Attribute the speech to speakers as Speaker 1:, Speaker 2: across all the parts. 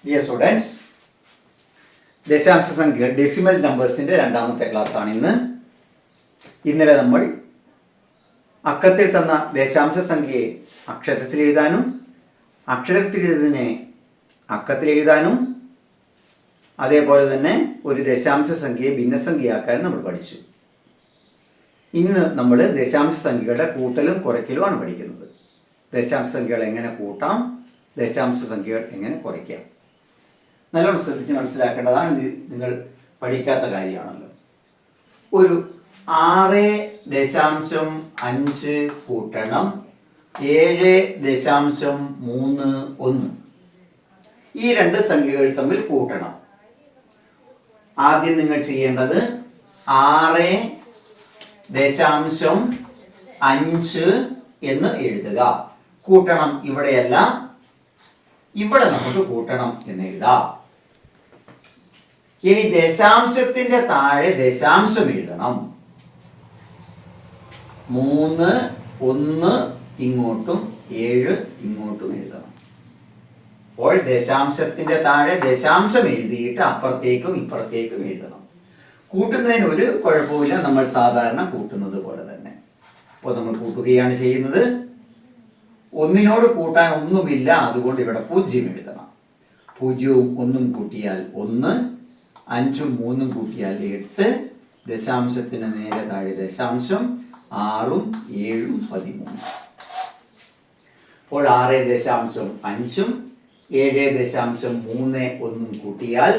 Speaker 1: Dear students, ദശാംശ സംഖ്യകൾ decimal നമ്പേഴ്സിന്റെ രണ്ടാമത്തെ ക്ലാസ് ആണ് ഇന്ന്. ഇന്നലെ നമ്മൾ അക്കത്തിൽ തന്ന ദശാംശ സംഖ്യയെ അക്ഷരത്തിൽ എഴുതാനും അക്ഷരത്തിൽ എഴുതുന്നതിനെ അക്കത്തിൽ എഴുതാനും അതേപോലെ തന്നെ ഒരു ദശാംശ സംഖ്യയെ ഭിന്നസംഖ്യയാക്കാനും നമ്മൾ പഠിച്ചു. ഇന്ന് നമ്മൾ ദശാംശ സംഖ്യകളുടെ കൂട്ടലും കുറയ്ക്കലുമാണ് പഠിക്കുന്നത്. ദശാംശ സംഖ്യകൾ എങ്ങനെ കൂട്ടാം, ദശാംശ സംഖ്യകൾ എങ്ങനെ കുറയ്ക്കാം, നല്ലോണം ശ്രദ്ധിച്ച് മനസ്സിലാക്കേണ്ടതാണ്. നിങ്ങൾ പഠിക്കാത്ത കാര്യമാണല്ലോ. ഒരു 6.5 കൂട്ടണം 7.31 ഈ രണ്ട് സംഖ്യകൾ തമ്മിൽ കൂട്ടണം. ആദ്യം നിങ്ങൾ ചെയ്യേണ്ടത് 6.5 എന്ന് എഴുതുക. കൂട്ടണം ഇവിടെയല്ല, ഇവിടെ നമുക്ക് കൂട്ടണം എന്ന് എഴുതാം. ഇനി ദശാംശത്തിന്റെ താഴെ ദശാംശം എഴുതണം. 3 1 ഇങ്ങോട്ടും 7 ഇങ്ങോട്ടും എഴുതണം. അപ്പോൾ ദശാംശത്തിന്റെ താഴെ ദശാംശം എഴുതിയിട്ട് അപ്പുറത്തേക്കും ഇപ്പുറത്തേക്കും എഴുതണം. കൂട്ടുന്നതിന് ഒരു കുഴപ്പമില്ല, നമ്മൾ സാധാരണ കൂട്ടുന്നത് പോലെ തന്നെ. അപ്പോൾ നമ്മൾ കൂട്ടുകയാണ് ചെയ്യുന്നത്. ഒന്നിനോട് കൂട്ടാൻ ഒന്നുമില്ല, അതുകൊണ്ട് ഇവിടെ 0 എഴുതണം. 0ഉം 1ഉം കൂട്ടിയാൽ 1, 5ഉം 3ഉം കൂട്ടിയാൽ 8, ദശാംശത്തിന് നേരെ താഴെ ദശാംശം, 6ഉം 7ഉം 13. അപ്പോൾ 6.5ഉം 7.31ഉം കൂട്ടിയാൽ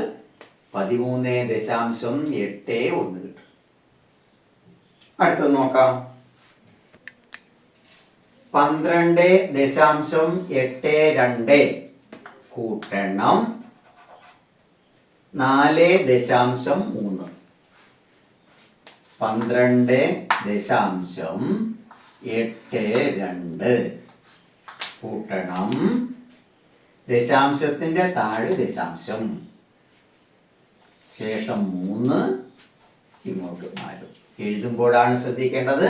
Speaker 1: 13.81 കിട്ടും. അടുത്തത് നോക്കാം. 12.82 കൂട്ടണം 4.3. 12.82 കൂട്ടണം ദശാംശത്തിന്റെ താഴെ ദശാംശം, ശേഷം 3, ഇങ്ങോട്ട് 4. എഴുതുമ്പോഴാണ് ശ്രദ്ധിക്കേണ്ടത്,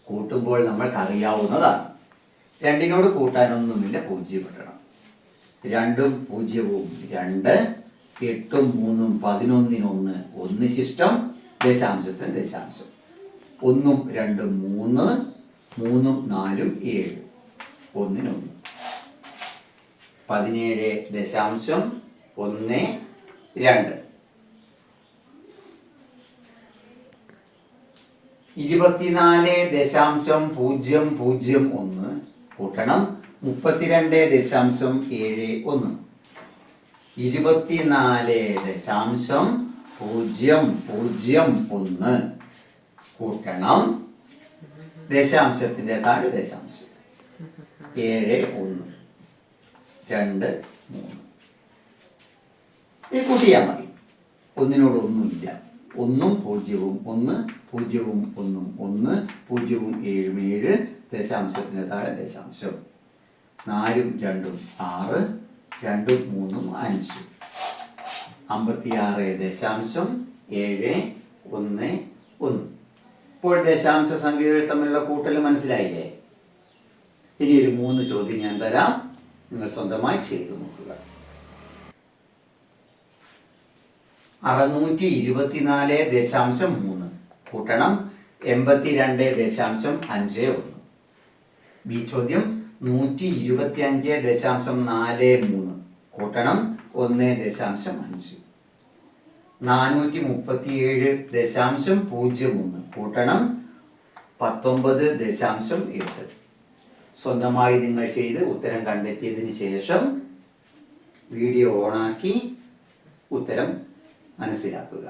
Speaker 1: കൂട്ടുമ്പോൾ നമ്മൾക്ക് അറിയാവുന്നതാണ്. രണ്ടിനോട് കൂട്ടാനൊന്നുമില്ല, 0 ഇടണം. 2ഉം 0ഉം 2, 8ഉം 3ഉം 11 1 ശിഷ്ടം, ദശാംശത്തിന് ദശാംശം. 1ഉം 2ഉം 3, 3ഉം 4ഉം 7, 1 17.12. 24.001 കൂട്ടണം 32.71. 24.001 കൂട്ടണം ദശാംശത്തിന്റെ താഴെ ദശാംശം, 7 1 2 3. ഈ കൂട്ടിയാൽ മതി, ഒന്നിനോട് ഒന്നുമില്ല. 1ഉം 0ഉം 1, 0ഉം 1ഉം 1, 0ഉം 7ഉം 7, ദശാംശത്തിന് താഴെ ദശാംശം. 4ഉം 2ഉം 6, 2ഉം 3ഉം 5, 56.711. ഇപ്പോൾ ദശാംശ സംഖ്യകൾ തമ്മിലുള്ള കൂട്ടൽ മനസ്സിലായില്ലേ? ഇനി ഒരു 3 ചോദ്യം ഞാൻ തരാം, നിങ്ങൾ സ്വന്തമായി ചെയ്തു നോക്കുക. 624.3 കൂട്ടണം 82.51. ബി ചോദ്യം 125.43 കൂട്ടണം 1.5. 437.01 കൂട്ടണം 19.8. സ്വന്തമായി നിങ്ങൾ ചെയ്ത് ഉത്തരം കണ്ടെത്തിയതിന് ശേഷം വീഡിയോ ഓണാക്കി ഉത്തരം മനസ്സിലാക്കുക.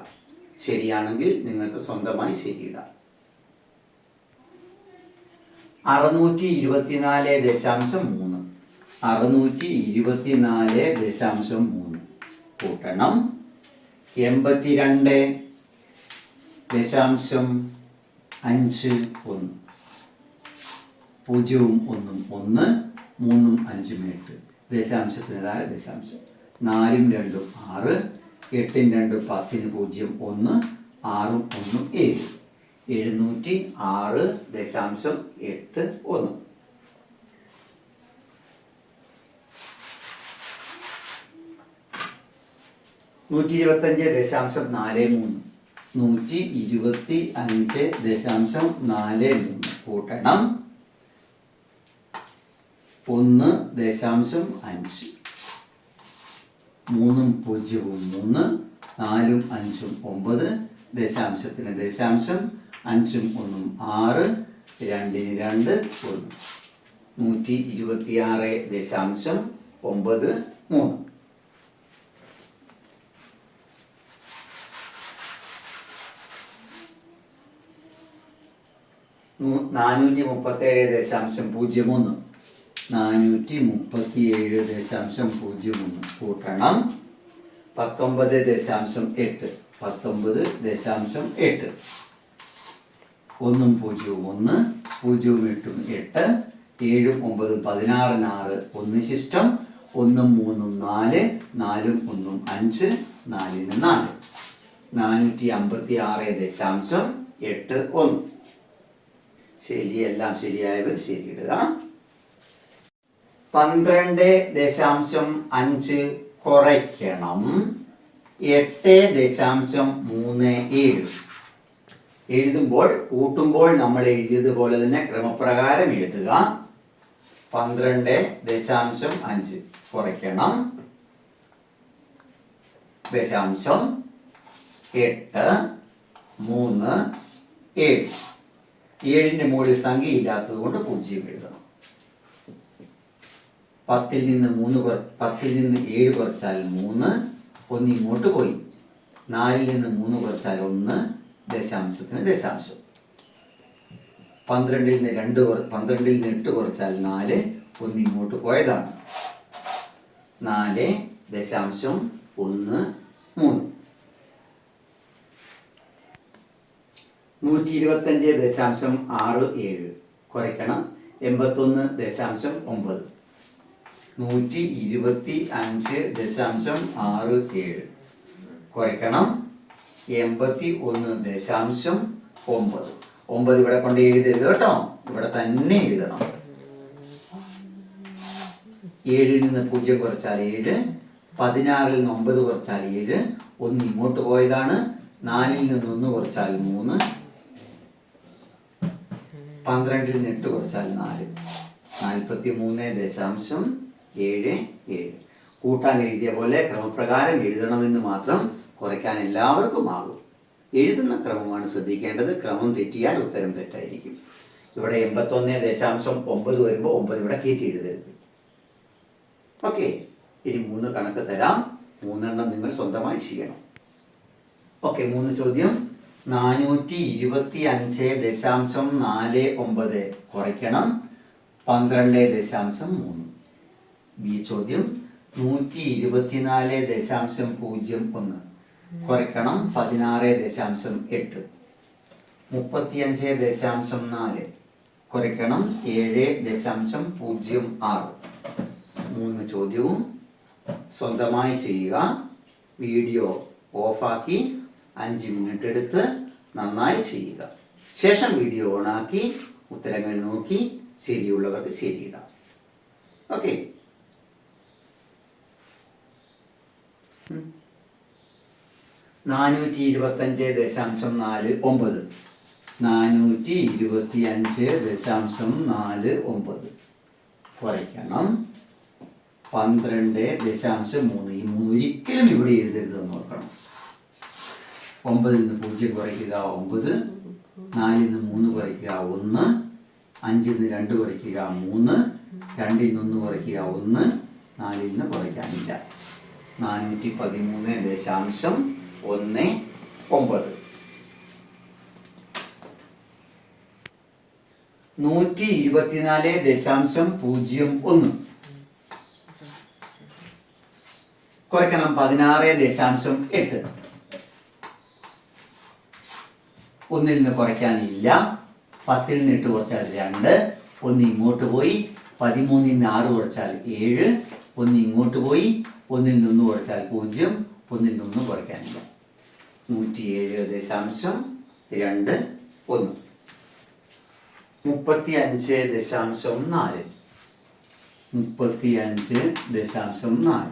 Speaker 1: ശരിയാണെങ്കിൽ നിങ്ങൾക്ക് സ്വന്തമായി ശരിയിടാം. 624.3 624.3 കൂട്ടണം 82.51. 0ഉം 1ഉം 1, 3ഉം 5ഉം 8, ദശാംശത്തിന് താഴെ ദശാംശം. 4ഉം 2ഉം 6, 8ഉം 2ഉം 10 0 1, 6ഉം 1ഉം 7, 706.81. 125.43 125.43 കൂട്ടണം 1.5 3 0 3 4 5 9 ദശാംശത്തിന് ദശാംശം 5 1 6 2 2 1 126.93 437.03 437.03 കൂട്ടണം 19.8 19.8 1 0 1 0 8 8 7 9 16 6 1 ശിഷ്ടം 1 3 4 4 1 5 4 456.81 ശരി. എല്ലാം ശരിയായവർ ശരിയിടുക. 12.5 കുറയ്ക്കണം 8.37 എഴുതുമ്പോൾ കൂട്ടുമ്പോൾ നമ്മൾ എഴുതിയതുപോലെ തന്നെ ക്രമപ്രകാരം എഴുതുക. 12.5 കുറയ്ക്കണം 0.837 7ന്റെ മുകളിൽ സംഖ്യ ഇല്ലാത്തത് കൊണ്ട് 0 എഴുതണം. 10ൽ നിന്ന് 7 കുറച്ചാൽ 3 1 ഇങ്ങോട്ട് പോയി. 4ൽ നിന്ന് 3 കുറച്ചാൽ 1 ദശാംശത്തിന് ദശാംശം. 12ൽ നിന്ന് 8 കുറച്ചാൽ 4 1 ഇങ്ങോട്ട് പോയതാണ്. 4.13 125.67 കുറയ്ക്കണം 81.9 125.67 കുറയ്ക്കണം 81.9 9 ഇവിടെ കൊണ്ട് എഴുതരുത് കേട്ടോ, ഇവിടെ തന്നെ എഴുതണം. 7ൽ നിന്ന് 0 കുറച്ചാൽ 7, 16ൽ നിന്ന് 9 കുറച്ചാൽ 7, 1 ഇങ്ങോട്ട് പോയതാണ്. 4ൽ നിന്ന് 1 കുറച്ചാൽ 3, 12ൽ നിന്ന് 8 കുറച്ചാൽ 4, 43.77 കൂട്ടാൻ എഴുതിയ പോലെ ക്രമപ്രകാരം എഴുതണമെന്ന് മാത്രം, കുറയ്ക്കാൻ എല്ലാവർക്കും ആകും. എഴുതുന്ന ക്രമമാണ് ശ്രദ്ധിക്കേണ്ടത്. ക്രമം തെറ്റിയാൽ ഉത്തരം തെറ്റായിരിക്കും. ഇവിടെ 81.9 വരുമ്പോൾ 9 ഇവിടെ കയറ്റി എഴുതരുത്. ഓക്കെ, ഇനി 3 കണക്ക് തരാം. 3 എണ്ണം നിങ്ങൾ സ്വന്തമായി ചെയ്യണം. ഓക്കെ, 3 ചോദ്യം. 425.49 കുറയ്ക്കണം 12.3. ബി ചോദ്യം. 124.01 കുറയ്ക്കണം 16.8. 35.4 കുറയ്ക്കണം 7.06. 3 ചോദ്യവും സ്വന്തമായി ചെയ്യുക. വീഡിയോ ഓഫാക്കി 5 മിനിറ്റ് എടുത്ത് നന്നായി ചെയ്യുക. ശേഷം വീഡിയോ ഓണാക്കി ഉത്തരങ്ങൾ നോക്കി ശരിയുള്ളവർക്ക് ശരിയിടാം. ഓക്കെ, 425.49 425.49 കുറയ്ക്കണം 12.3. ഈ 3 ഒരിക്കലും ഇവിടെ എഴുതരുതെന്ന് ഓർക്കണം. 9ൽ നിന്ന് 0 കുറയ്ക്കുക 9, 4ൽ നിന്ന് 3 കുറയ്ക്കുക 1, 5ൽ നിന്ന് 2 കുറയ്ക്കുക 3, 2ൽ നിന്ന് 1 കുറയ്ക്കുക 1, 4ൽ നിന്ന് കുറയ്ക്കാനില്ല. 413.19 124.01 കുറയ്ക്കണം 16.8. 1ൽ നിന്ന് കുറയ്ക്കാനില്ല. 10ൽ നിന്ന് 8 കുറച്ചാൽ 2, 1 ഇങ്ങോട്ട് പോയി. 13ൽ നിന്ന് 6 കുറച്ചാൽ 7, 1 ഇങ്ങോട്ട് പോയി. 1ൽ നിന്ന് 1 കുറച്ചാൽ 0, 1ൽ നിന്ന് കുറയ്ക്കാനില്ല. 107.21 35.4 35.4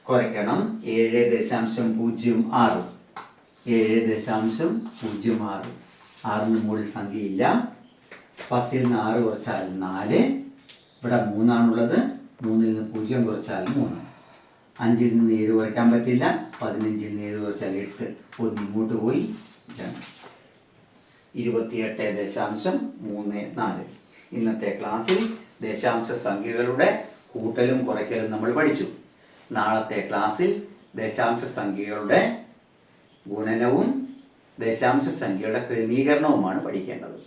Speaker 1: കുറയ്ക്കണം. 7.06 7.06 6 മുകളിൽ സംഖ്യയില്ല. 10 6 കുറച്ചാൽ 4. ഇവിടെ 3 3 0 കുറച്ചാൽ 3. 5 7 കുറയ്ക്കാൻ പറ്റില്ല. 15 7 കുറച്ചാൽ 8. 1 ഇങ്ങോട്ട് പോയി 28.34. ഇന്നത്തെ ക്ലാസ്സിൽ ദശാംശ സംഖ്യകളുടെ കൂട്ടലും കുറയ്ക്കലും നമ്മൾ പഠിച്ചു. നാളത്തെ ക്ലാസ്സിൽ ദശാംശ സംഖ്യകളുടെ ഗുണനവും ദശാംശ സംഖ്യയുടെ ക്രമീകരണവുമാണ് പഠിക്കേണ്ടത്.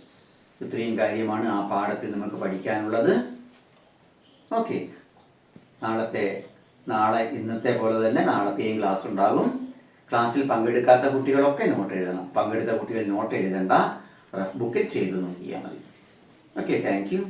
Speaker 1: ഇത്രയും കാര്യമാണ് ആ പാഠത്തിൽ നമുക്ക് പഠിക്കാനുള്ളത്. ഓക്കെ, നാളെ ഇന്നത്തെ പോലെ തന്നെ നാളത്തെയും ക്ലാസ് ഉണ്ടാകും. ക്ലാസ്സിൽ പങ്കെടുക്കാത്ത കുട്ടികളൊക്കെ നോട്ട് എഴുതണം. പങ്കെടുത്ത കുട്ടികൾ നോട്ട് എഴുതണ്ട, റഫ് ബുക്കിൽ ചെയ്ത് നോക്കിയാൽ മതി. Okay, thank you.